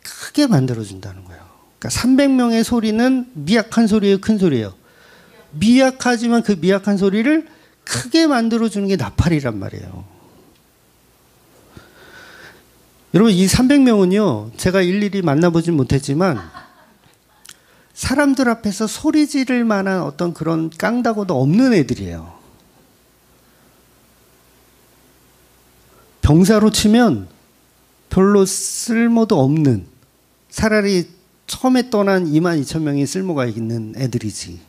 크게 만들어준다는 거예요. 그러니까 300명의 소리는 미약한 소리예요? 큰 소리예요? 미약하지만 그 미약한 소리를 크게 만들어주는 게 나팔이란 말이에요. 여러분 이 300명은요. 제가 일일이 만나보진 못했지만 사람들 앞에서 소리 지를 만한 어떤 그런 깡다고도 없는 애들이에요. 병사로 치면 별로 쓸모도 없는, 차라리 처음에 떠난 22,000명이 쓸모가 있는 애들이지.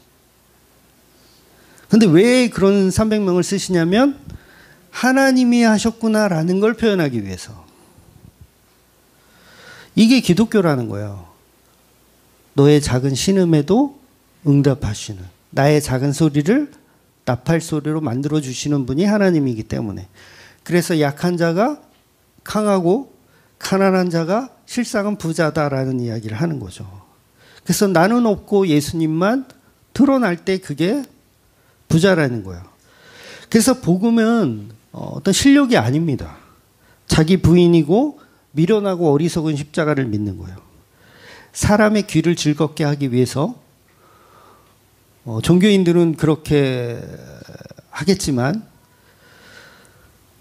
근데 왜 그런 300명을 쓰시냐면 하나님이 하셨구나라는 걸 표현하기 위해서. 이게 기독교라는 거예요. 너의 작은 신음에도 응답하시는, 나의 작은 소리를 나팔 소리로 만들어 주시는 분이 하나님이기 때문에. 그래서 약한 자가 강하고 가난한 자가 실상은 부자다라는 이야기를 하는 거죠. 그래서 나는 없고 예수님만 드러날 때 그게 부자라는 거예요. 그래서 복음은 어떤 실력이 아닙니다. 자기 부인이고 미련하고 어리석은 십자가를 믿는 거예요. 사람의 귀를 즐겁게 하기 위해서 종교인들은 그렇게 하겠지만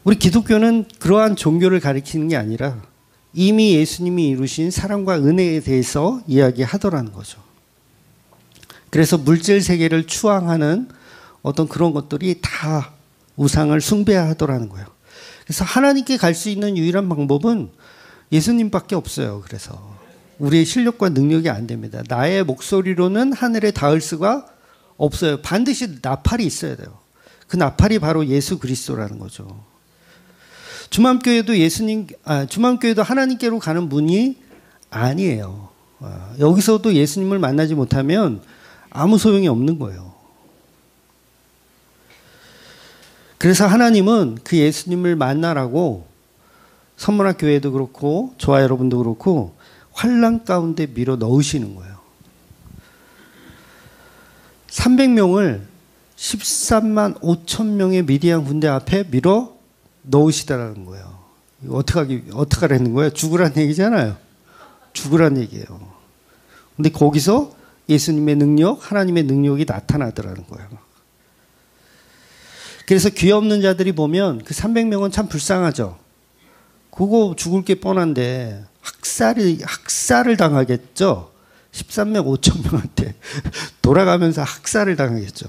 우리 기독교는 그러한 종교를 가리키는 게 아니라 이미 예수님이 이루신 사랑과 은혜에 대해서 이야기하더라는 거죠. 그래서 물질 세계를 추앙하는 어떤 그런 것들이 다 우상을 숭배하더라는 거예요. 그래서 하나님께 갈 수 있는 유일한 방법은 예수님밖에 없어요. 그래서 우리의 실력과 능력이 안 됩니다. 나의 목소리로는 하늘에 닿을 수가 없어요. 반드시 나팔이 있어야 돼요. 그 나팔이 바로 예수 그리스도라는 거죠. 주맘교회도 하나님께로 가는 문이 아니에요. 여기서도 예수님을 만나지 못하면 아무 소용이 없는 거예요. 그래서 하나님은 그 예수님을 만나라고 선문학 교회도 그렇고 저와 여러분도 그렇고 환난 가운데 밀어 넣으시는 거예요. 300명을 13만 5천 명의 미디안 군대 앞에 밀어 넣으시다라는 거예요. 이거 어떻게 하라는 거예요? 죽으란 얘기잖아요. 죽으란 얘기예요. 근데 거기서 예수님의 능력, 하나님의 능력이 나타나더라는 거예요. 그래서 귀 없는 자들이 보면 그 300명은 참 불쌍하죠. 그거 죽을 게 뻔한데 학살을 당하겠죠. 13명 5천 명한테 돌아가면서 학살을 당하겠죠.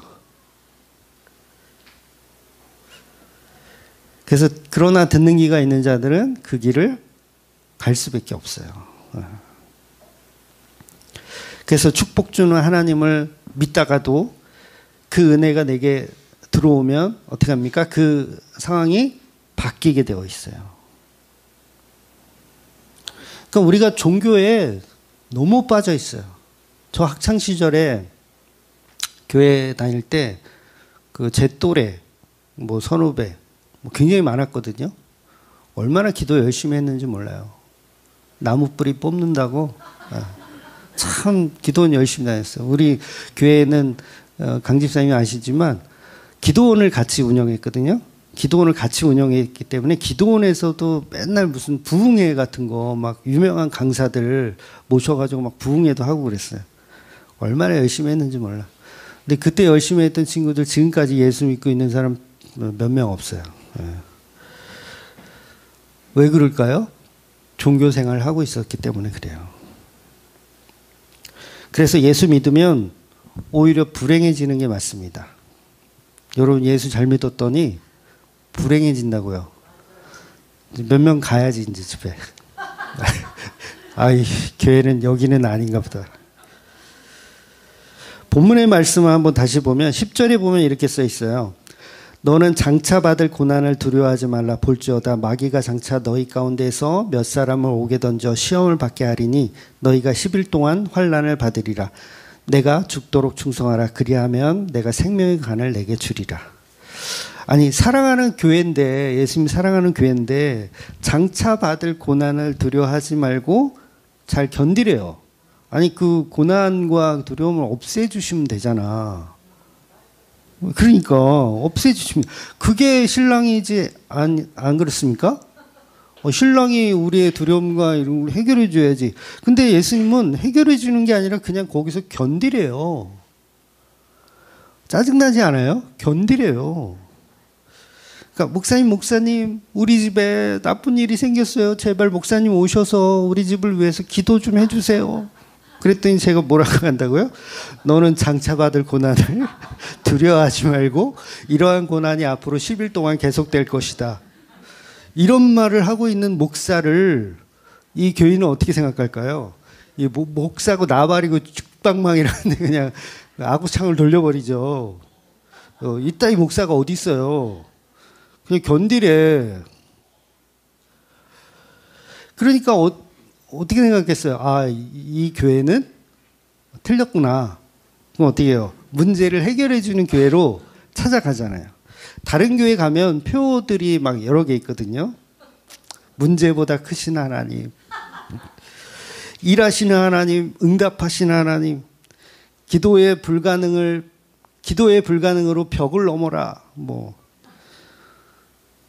그래서 그러나 듣는 귀가 있는 자들은 그 길을 갈 수밖에 없어요. 그래서 축복 주는 하나님을 믿다가도 그 은혜가 내게 들어오면 어떻게 합니까? 그 상황이 바뀌게 되어 있어요. 그러니까 우리가 종교에 너무 빠져 있어요. 저 학창 시절에 교회 다닐 때 그 제 또래 선후배 굉장히 많았거든요. 얼마나 기도 열심히 했는지 몰라요. 나무 뿌리 뽑는다고 참 기도원 열심히 다녔어요. 우리 교회는 강 집사님이 아시지만 기도원을 같이 운영했거든요. 기도원을 같이 운영했기 때문에 기도원에서도 맨날 무슨 부흥회 같은 거 막 유명한 강사들 모셔가지고 막 부흥회도 하고 그랬어요. 얼마나 열심히 했는지 몰라. 근데 그때 열심히 했던 친구들 지금까지 예수 믿고 있는 사람 몇 명 없어요. 왜 그럴까요? 종교 생활을 하고 있었기 때문에 그래요. 그래서 예수 믿으면 오히려 불행해지는 게 맞습니다. 여러분 예수 잘 믿었더니 불행해진다고요. 몇 명 가야지 이제 집에. 아이 교회는 여기는 아닌가 보다. 본문의 말씀을 한번 다시 보면 10절에 보면 이렇게 써 있어요. 너는 장차 받을 고난을 두려워하지 말라. 볼지어다 마귀가 장차 너희 가운데서 몇 사람을 오게 던져 시험을 받게 하리니 너희가 10일 동안 환난을 받으리라. 내가 죽도록 충성하라. 그리하면 내가 생명의 간을 내게 주리라. 아니 사랑하는 교회인데 예수님 사랑하는 교회인데 장차 받을 고난을 두려워하지 말고 잘 견디래요. 아니 그 고난과 두려움을 없애주시면 되잖아. 그러니까 없애주시면 그게 신랑이지 안 그렇습니까? 신랑이 우리의 두려움과 이런 걸 해결해 줘야지. 근데 예수님은 해결해 주는 게 아니라 그냥 거기서 견디래요. 짜증나지 않아요? 견디래요. 그러니까 목사님 우리 집에 나쁜 일이 생겼어요. 제발 목사님 오셔서 우리 집을 위해서 기도 좀 해주세요. 그랬더니 제가 뭐라고 한다고요? 너는 장차받을 고난을 두려워하지 말고 이러한 고난이 앞으로 10일 동안 계속될 것이다. 이런 말을 하고 있는 목사를 이 교인은 어떻게 생각할까요? 이 목사고 나발이고 죽방망이라는데 그냥 아구창을 돌려버리죠. 이따위 목사가 어디 있어요? 그냥 견디래. 그러니까 어떻게 생각했어요? 아, 이 교회는 틀렸구나. 그럼 어떻게 해요? 문제를 해결해 주는 교회로 찾아가잖아요. 다른 교회 가면 표들이 막 여러 개 있거든요. 문제보다 크신 하나님, 일하시는 하나님, 응답하시는 하나님, 기도의 불가능으로 벽을 넘어라. 뭐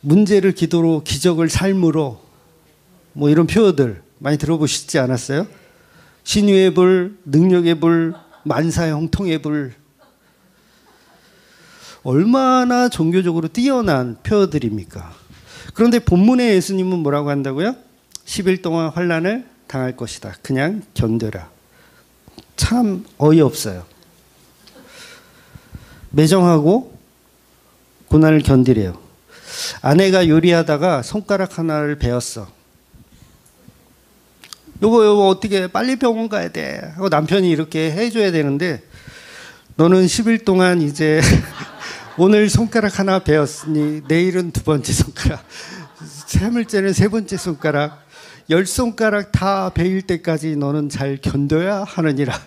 문제를 기도로, 기적을 삶으로, 뭐 이런 표어들 많이 들어보시지 않았어요? 신유의 불, 능력의 불, 만사의 형통의 불. 얼마나 종교적으로 뛰어난 표어들입니까? 그런데 본문의 예수님은 뭐라고 한다고요? 10일 동안 환난을 당할 것이다. 그냥 견뎌라. 참 어이없어요. 매정하고 고난을 견디래요. 아내가 요리하다가 손가락 하나를 베었어. 요거 어떻게 빨리 병원 가야 돼 하고 남편이 이렇게 해줘야 되는데, 너는 10일 동안 이제 오늘 손가락 하나 베었으니 내일은 두 번째 손가락, 3일째는 세 번째 손가락, 10손가락 다 베일 때까지 너는 잘 견뎌야 하느니라.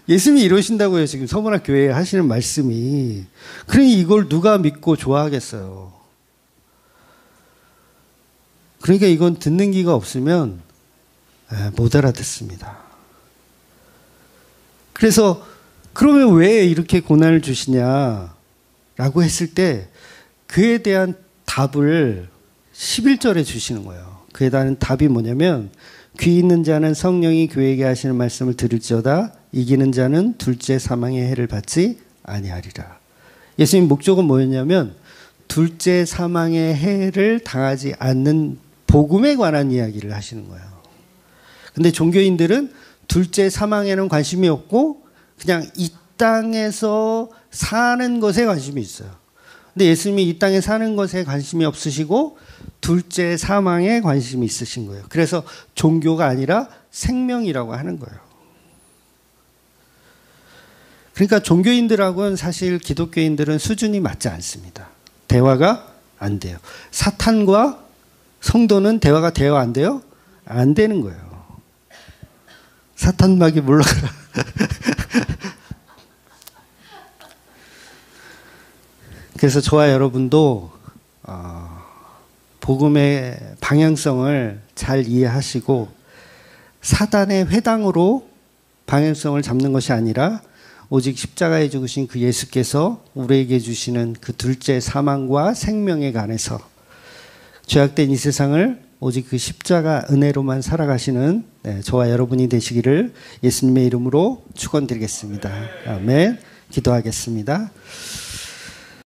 예수님이 이러신다고요. 지금 서문학 교회에 하시는 말씀이. 그러니 이걸 누가 믿고 좋아하겠어요. 그러니까 이건 듣는 귀가 없으면 못 알아듣습니다. 그래서 그러면 왜 이렇게 고난을 주시냐라고 했을 때 그에 대한 답을 11절에 주시는 거예요. 그에 대한 답이 뭐냐면, 귀 있는 자는 성령이 교회에게 하시는 말씀을 들을지어다. 이기는 자는 둘째 사망의 해를 받지 아니하리라. 예수님 목적은 뭐였냐면 둘째 사망의 해를 당하지 않는 복음에 관한 이야기를 하시는 거예요. 근데 종교인들은 둘째 사망에는 관심이 없고 그냥 이 땅에서 사는 것에 관심이 있어요. 근데 예수님이 이 땅에 사는 것에 관심이 없으시고 둘째 사망에 관심이 있으신 거예요. 그래서 종교가 아니라 생명이라고 하는 거예요. 그러니까 종교인들하고는 사실 기독교인들은 수준이 맞지 않습니다. 대화가 안 돼요. 사탄과 성도는 대화가 돼요, 안 돼요? 안 되는 거예요. 사탄막이 물러가라. 그래서 저와 여러분도 복음의 방향성을 잘 이해하시고 사단의 회당으로 방향성을 잡는 것이 아니라 오직 십자가에 죽으신 그 예수께서 우리에게 주시는 그 둘째 사망과 생명에 관해서 죄악된 이 세상을 오직 그 십자가 은혜로만 살아가시는 저와 여러분이 되시기를 예수님의 이름으로 축원드리겠습니다. 아멘. 기도하겠습니다.